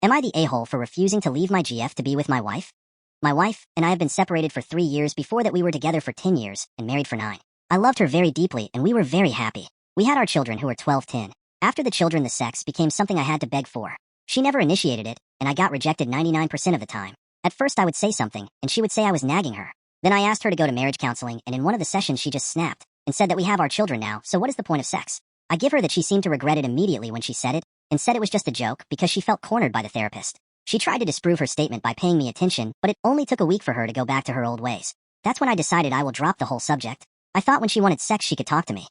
Am I the a-hole for refusing to leave my GF to be with my wife? My wife and I have been separated for 3 years. Before that we were together for 10 years and married for 9. I loved her very deeply and we were very happy. We had our children who were 12, 10. After the children, the sex became something I had to beg for. She never initiated it, and I got rejected 99% of the time. At first I would say something, and she would say I was nagging her. Then I asked her to go to marriage counseling, and in one of the sessions she just snapped and said that we have our children now, so what is the point of sex? I give her that. She seemed to regret it immediately when she said it, and said it was just a joke because she felt cornered by the therapist. She tried to disprove her statement by paying me attention, but it only took a week for her to go back to her old ways. That's when I decided I will drop the whole subject. I thought when she wanted sex she could talk to me.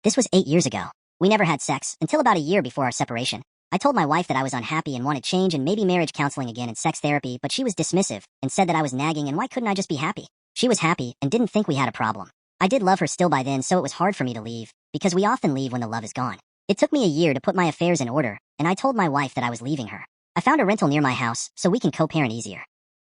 This was 8 years ago. We never had sex until about a year before our separation. I told my wife that I was unhappy and wanted change and maybe marriage counseling again and sex therapy, but she was dismissive and said that I was nagging and why couldn't I just be happy? She was happy and didn't think we had a problem. I did love her still by then, so it was hard for me to leave, because we often leave when the love is gone. It took me a year to put my affairs in order, and I told my wife that I was leaving her. I found a rental near my house so we can co-parent easier.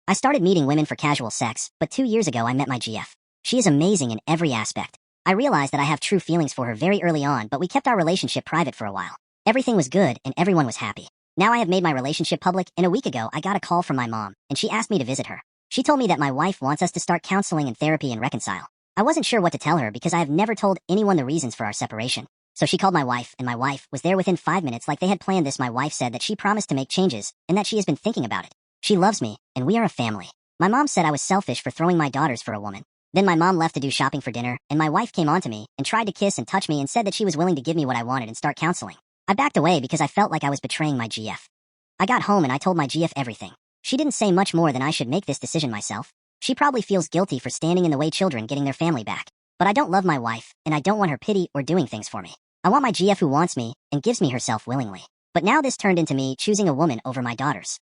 I started meeting women for casual sex, but 2 years ago I met my GF. She is amazing in every aspect. I realized that I have true feelings for her very early on, but we kept our relationship private for a while. Everything was good and everyone was happy. Now I have made my relationship public, and a week ago I got a call from my mom, and she asked me to visit her. She told me that my wife wants us to start counseling and therapy and reconcile. I wasn't sure what to tell her because I have never told anyone the reasons for our separation. So she called my wife, and my wife was there within 5 minutes like they had planned this. My wife said that she promised to make changes and that she has been thinking about it. She loves me, and we are a family. My mom said I was selfish for throwing my daughters for a woman. Then my mom left to do shopping for dinner, and my wife came on to me and tried to kiss and touch me and said that she was willing to give me what I wanted and start counseling. I backed away because I felt like I was betraying my GF. I got home and I told my GF everything. She didn't say much more than I should make this decision myself. She probably feels guilty for standing in the way children getting their family back. But I don't love my wife, and I don't want her pity or doing things for me. I want my GF who wants me and gives me herself willingly. But now this turned into me choosing a woman over my daughters.